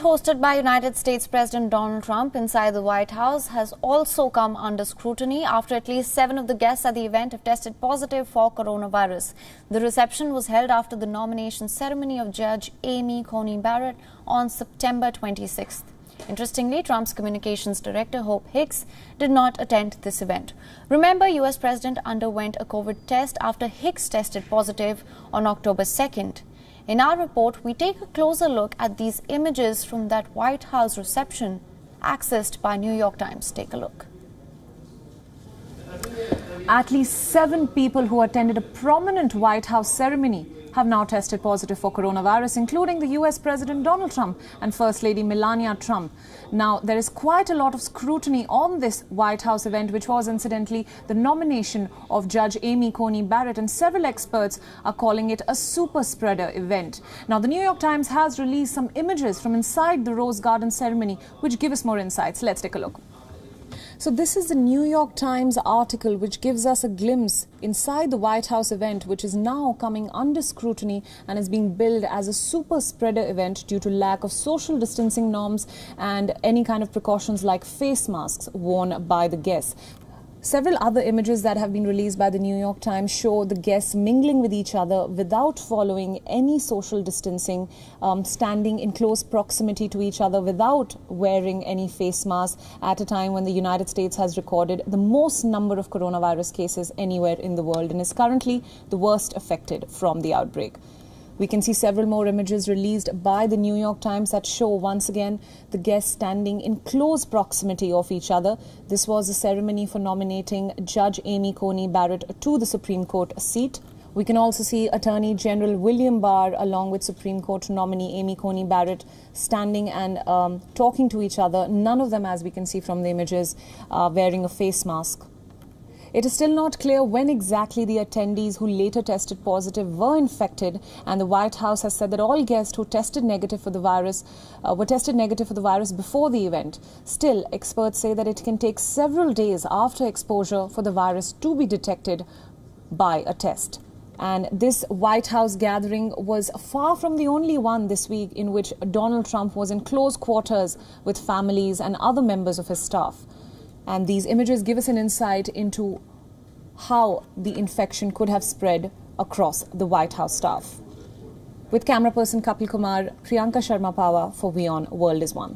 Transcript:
hosted by United States President Donald Trump inside the White House has also come under scrutiny after at least 7 of the guests at the event have tested positive for coronavirus. The reception was held after the nomination ceremony of Judge Amy Coney Barrett on September 26th. Interestingly, Trump's communications director, Hope Hicks, did not attend this event. Remember, US President underwent a COVID test after Hicks tested positive on October 2nd. In our report, we take a closer look at these images from that White House reception accessed by New York Times. Take a look. At least 7 people who attended a prominent White House ceremony have now tested positive for coronavirus, including the US President Donald Trump and First Lady Melania Trump. Now, there is quite a lot of scrutiny on this White House event, which was incidentally the nomination of Judge Amy Coney Barrett, and several experts are calling it a super spreader event. Now, the New York Times has released some images from inside the Rose Garden ceremony, which give us more insights. Let's take a look. So this is the New York Times article which gives us a glimpse inside the White House event, which is now coming under scrutiny and is being billed as a super spreader event due to lack of social distancing norms and any kind of precautions like face masks worn by the guests. Several other images that have been released by the New York Times show the guests mingling with each other without following any social distancing, standing in close proximity to each other without wearing any face mask at a time when the United States has recorded the most number of coronavirus cases anywhere in the world and is currently the worst affected from the outbreak. We can see several more images released by the New York Times that show once again the guests standing in close proximity of each other. This was a ceremony for nominating Judge Amy Coney Barrett to the Supreme Court seat. We can also see Attorney General William Barr along with Supreme Court nominee Amy Coney Barrett standing and talking to each other. None of them, as we can see from the images, wearing a face mask. It is still not clear when exactly the attendees who later tested positive were infected, and the White House has said that all guests who tested negative for the virus were tested negative for the virus before the event. Still, experts say that it can take several days after exposure for the virus to be detected by a test. And this White House gathering was far from the only one this week in which Donald Trump was in close quarters with families and other members of his staff. And these images give us an insight into how the infection could have spread across the White House staff. With camera person Kapil Kumar, Priyanka Sharma Pawa for WION, World is One.